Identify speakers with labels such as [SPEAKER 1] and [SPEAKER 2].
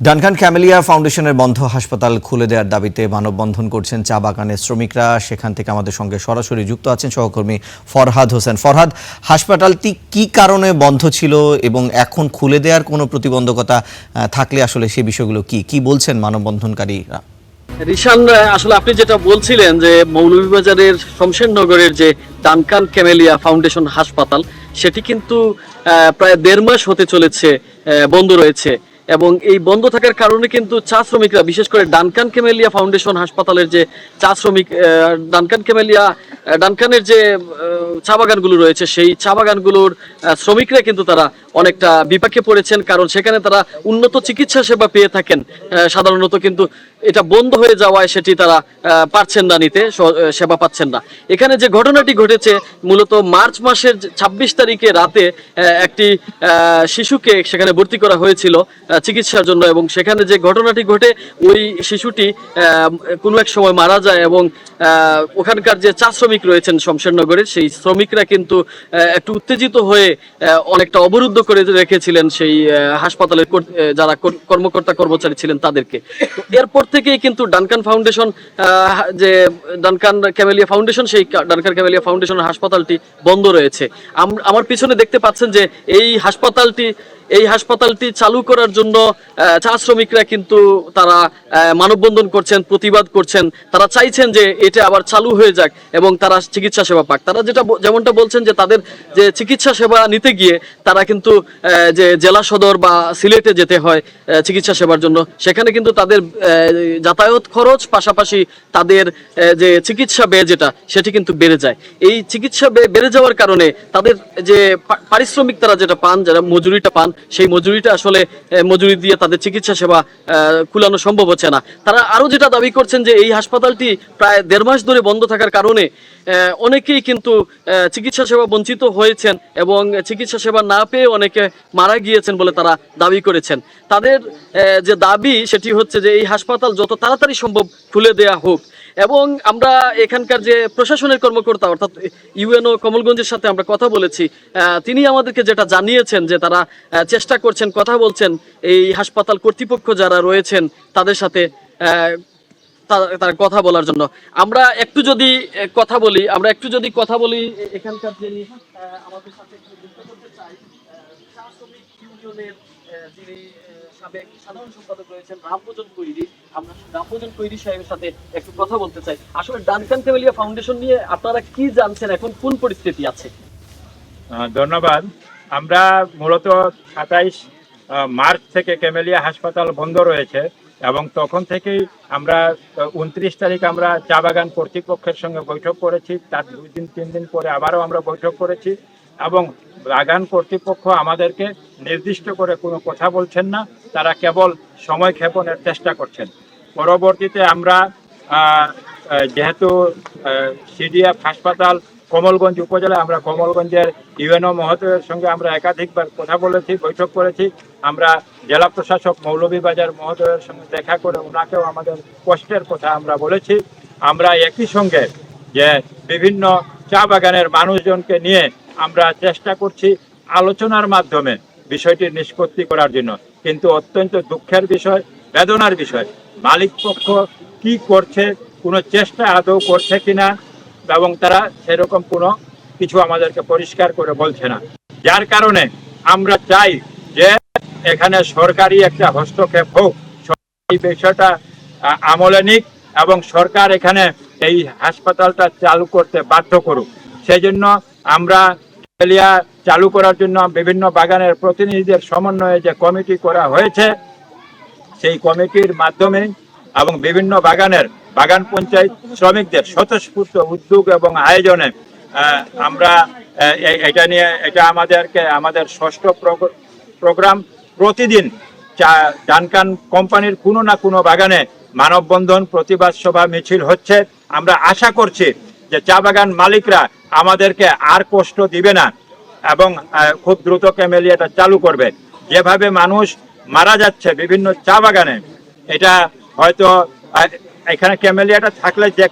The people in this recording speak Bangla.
[SPEAKER 1] ডানকান ক্যামেলিয়া ফাউন্ডেশনের বন্ধ হাসপাতাল খুলে দেওয়ার দাবিতে মানববন্ধন করছেন চা বাগানের শ্রমিকরা। সেখান থেকে আমাদের সঙ্গে সরাসরি যুক্ত আছেন সহকর্মী ফরহাদ হোসেন। ফরহাদ, হাসপাতালটি কি কারণে বন্ধ ছিল এবং এখন খুলে দেওয়ার কোনো প্রতিবন্ধকতা থাকলে আসলে সেই বিষয়গুলো কি বলছেন মানববন্ধনকারীরা?
[SPEAKER 2] রিশান, আসলে আপনি যেটা বলছিলেন যে মৌলভীবাজারের শমশেরনগরের যে ডানকান ক্যামেলিয়া ফাউন্ডেশন হাসপাতাল, সেটি কিন্তু প্রায় 1.5 মাস হতে চলেছে বন্ধ রয়েছে। এবং এই বন্ধ থাকার কারণে কিন্তু চা শ্রমিকরা, বিশেষ করে ডানকান ক্যামেলিয়া ফাউন্ডেশন হাসপাতালের যে চা শ্রমিক, ডানকানের যে চা বাগানগুলো রয়েছে, সেই চা বাগানগুলোর শ্রমিকরা কিন্তু তারা অনেকটা বিপাকে পড়েছেন। কারণ সেখানে তারা উন্নত চিকিৎসা সেবা পেয়ে থাকেন সাধারণত, কিন্তু এটা বন্ধ হয়ে যাওয়ায় সেটি তারা পারছেন না নিতে, সেবা পাচ্ছেন না। এখানে যে ঘটনাটি ঘটেছে, মূলত মার্চ মাসের 26 তারিখে রাতে একটি শিশুকে সেখানে ভর্তি করা হয়েছিল চিকিৎসার জন্য, এবং সেখানে যে ঘটনাটি ঘটে, ওই শিশুটি কোনো এক সময় মারা যায়। এবং ওখানকার যে চা শ্রমিক রয়েছেন শমশেরনগরের, সেই শ্রমিকরা কিন্তু একটু উত্তেজিত হয়ে অনেকটা অবরুদ্ধ করে রেখেছিলেন সেই হাসপাতালের যারা কর্মকর্তা কর্মচারী ছিলেন তাদেরকে। এরপর থেকেই কিন্তু ডানকান ফাউন্ডেশন, যে ডানকান ক্যামেলিয়া ফাউন্ডেশন, সেই ডানকান ক্যামেলিয়া ফাউন্ডেশন হাসপাতালটি বন্ধ রয়েছে। আমার পিছনে দেখতে পাচ্ছেন যে এই হাসপাতালটি চালু করার জন্য চা শ্রমিকরা কিন্তু তারা মানববন্ধন করছেন, প্রতিবাদ করছেন। তারা চাইছেন যে এটা আবার চালু হয়ে যাক এবং তারা চিকিৎসা সেবা পাক। তারা যেমনটা বলছেন যে তাদের যে চিকিৎসা সেবা নিতে গিয়ে তারা কিন্তু যে জেলা সদর বা সিলেটে যেতে হয় চিকিৎসা সেবার জন্য, সেখানে কিন্তু তাদের যাতায়াত খরচ, পাশাপাশি তাদের যে চিকিৎসা ব্যয় যেটা, সেটি কিন্তু বেড়ে যায়। এই চিকিৎসা ব্যয় বেড়ে যাওয়ার কারণে তাদের যে পারিশ্রমিক তারা যেটা পান, যারা মজুরিটা পান, সেই মজুরিটা আসলে মজুরি দিয়ে তাদের চিকিৎসা সেবা কুলানো সম্ভব হচ্ছে না। তারা আরো যেটা দাবি করছেন যে এই হাসপাতালটি প্রায় 1.5 মাস ধরে বন্ধ থাকার কারণে অনেকেই কিন্তু চিকিৎসা সেবা বঞ্চিত হয়েছেন এবং চিকিৎসা সেবা না পেয়ে অনেকে মারা গিয়েছেন বলে তারা দাবি করেছেন। তাদের যে দাবি সেটি হচ্ছে যে এই হাসপাতাল যত তাড়াতাড়ি সম্ভব খুলে দেয়া হোক। এবং আমরা এখানকার যে প্রশাসনের কর্মকর্তা, অর্থাৎ ইউএনও কমলগঞ্জের সাথে আমরা কথা বলেছি, তিনি আমাদেরকে যেটা জানিয়েছেন যে তারা চেষ্টা করছেন, কথা বলছেন এই হাসপাতাল কর্তৃপক্ষ যারা রয়েছেন তাদের সাথে তার কথা বলার জন্য। আমরা একটু যদি কথা বলি এখানকার যিনি আমাদের সাথে যুক্ত করতে চাই, চা শ্রমিক ইউনিয়নের যিনি সাবেক সাধারণ সম্পাদক রয়েছেন রামভোজন কৈরি, আমরা রামভোজন কৈরি সাহেবের সাথে একটু কথা বলতে চাই। আসলে ডানকান ক্যামেলিয়া ফাউন্ডেশন নিয়ে আপনারা কি জানছেন, এখন কোন পরিস্থিতি আছে?
[SPEAKER 3] ধন্যবাদ। আমরা মূলত 27 মার্চ থেকে ক্যামেলিয়া হাসপাতাল বন্ধ রয়েছে এবং তখন থেকেই আমরা 29 তারিখ আমরা চা বাগান কর্তৃপক্ষের সঙ্গে বৈঠক করেছি। তার 2-3 দিন পরে আবারও আমরা বৈঠক করেছি এবং বাগান কর্তৃপক্ষ আমাদেরকে নির্দিষ্ট করে কোনো কথা বলছেন না, তারা কেবল সময় ক্ষেপণের চেষ্টা করছেন। পরবর্তীতে আমরা যেহেতু সিডিএফ হাসপাতাল কমলগঞ্জ উপজেলায়, আমরা কমলগঞ্জের ইউএনও মহোদয়ের সঙ্গে আমরা একাধিকবার কথা বলেছি, বৈঠক করেছি। আমরা জেলা প্রশাসক মৌলভীবাজার মহোদয়ের সঙ্গে দেখা করে ওনাকেও আমাদের কষ্টের কথা আমরা বলেছি। আমরা একই সঙ্গে যে বিভিন্ন চা বাগানের মানুষজনকে নিয়ে আমরা চেষ্টা করছি আলোচনার মাধ্যমে বিষয়টির নিষ্পত্তি করার জন্য। কিন্তু অত্যন্ত দুঃখের বিষয়, বেদনার বিষয়, মালিক পক্ষ কি করছে, কোনো চেষ্টা আদৌ করছে কিনা, এবং তারা সেরকম কোনো কিছু আমাদেরকে পরিষ্কার করে বলছে না। যার কারণে আমরা চাই যে এখানে সরকারি একটা হস্তক্ষেপ হোক, এই বিষয়টা আমলে নিক এবং সরকার এখানে এই হাসপাতালটা চালু করতে বাধ্য করুক। সেই জন্য আমরা ক্যামেলিয়া চালু করার জন্য বিভিন্ন বাগানের প্রতিনিধিদের সমন্বয়ে যে কমিটি করা হয়েছে, সেই কমিটির মাধ্যমে এবং বিভিন্ন বাগান পঞ্চায়েত শ্রমিকদের স্বতঃস্ফূর্ত উদ্যোগ এবং আয়োজনে আমরা এটা আমাদের 6ষ্ঠ প্রোগ্রাম। প্রতিদিন ডানকান কোম্পানির কোনো না কোনো বাগানে মানববন্ধন, প্রতিবাদ সভা, মিছিল হচ্ছে। আমরা আশা করছি যে চা বাগান মালিকরা আমাদেরকে আর কষ্ট দিবে না এবং খুব দ্রুত ক্যামেলিয়াটা চালু করবে। যেভাবে মানুষ মারা যাচ্ছে বিভিন্ন চা বাগানে, এটা হয়তো এখানে ক্যামেলিয়াটা থাকলে যে